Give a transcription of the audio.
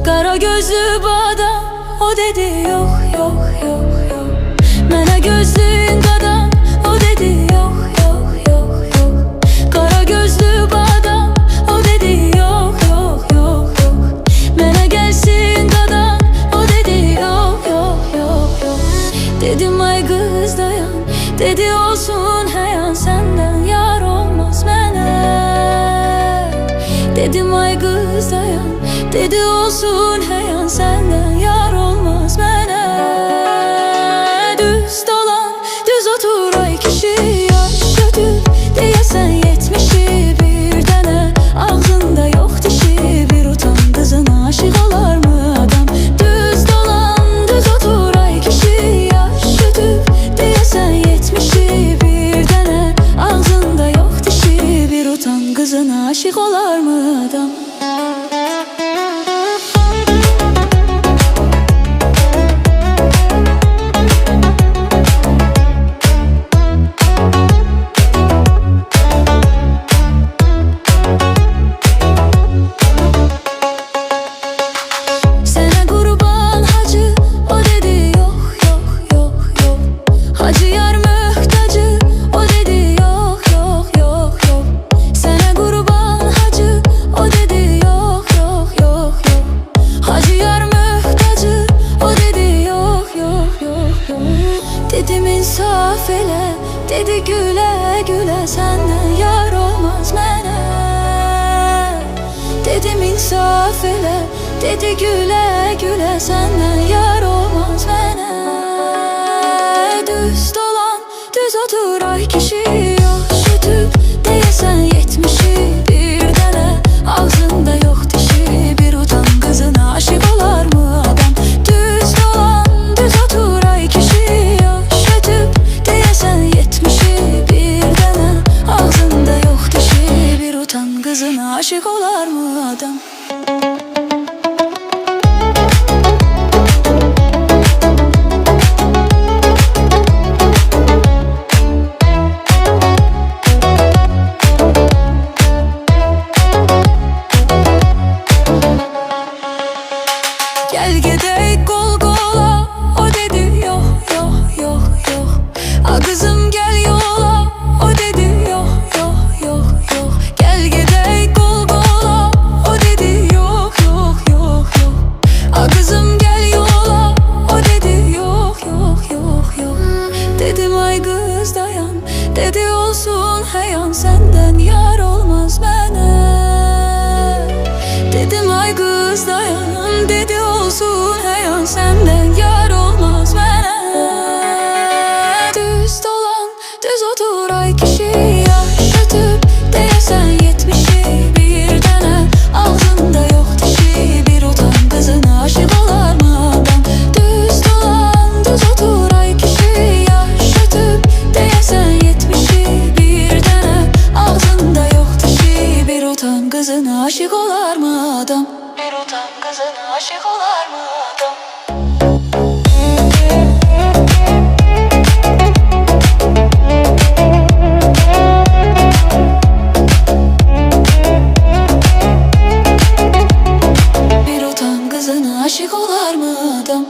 Kara gözlü bu adam, o dedi yok yok yok yok. Mənə gözlüyün qadam, o dedi yok yok yok yok. Kara gözlü bu adam, o dedi yok yok yok yok. Mənə gelsin qadam, o dedi yok yok yok yok. Dedim ay kız dayan, dedi olsun heyan, senden yar olmaz mənə. Dedim ay kız dayan, dedi olsun heyan, senden yar olmaz mənə. Düz dolan, düz otur ay kişi, yaş götür deyəsən 70'i bir dənə. Ağzında yok dişi, bir utan kızına aşık olar mı adam? Düz dolan, düz otur ay kişi, yaş götür deyəsən 70'i bir dənə. Ağzında yok dişi, bir utan kızına aşık olar mı adam? Dedim insaf elə, dedi gülə gülə, senden yar olmaz mənə. Dedim insaf elə, dedi gülə gülə, senden yar olmaz mənə. Düz dolan, düz otur ay kişi, yaş ötüb deyəsən 70'i bir dənə. Ağzında yok dişi, bir utan kızına aşık olar mı adam? Düz dolan, düz otur ay kişi, yaş ötüb deyəsən 70'i bir dənə. Ağzında yok dişi, bir utan kızına aşık olar mı adam? Gel gedək qol qola, o dedi yok yok yok yok. A kızım gel yola, o dedi yok yok yok yok. Gel gedək qol qola, o dedi yok yok yok yok. A kızım gel yola, o dedi yok yok yok yok. Dedim ay kız dayan, dedi olsun heyan, senden yar olmaz mənə. Dedim ay kız dayan, dedi olsun heyan, senden yar olmaz mənə. Düz dolan, düz otur ay kişi, yaş ötüb deyəsən 70'i bir dənə. Ağzında yok dişi, bir utan kızına aşık olar mı adam? Düz dolan, düz otur ay kişi, yaş ötüb deyəsən 70'i bir dənə. Ağzında yok dişi, bir utan kızına aşık olar mı adam? Bir utan kızına aşık olar mı adam? Bir utan kızına aşık olar mı adam?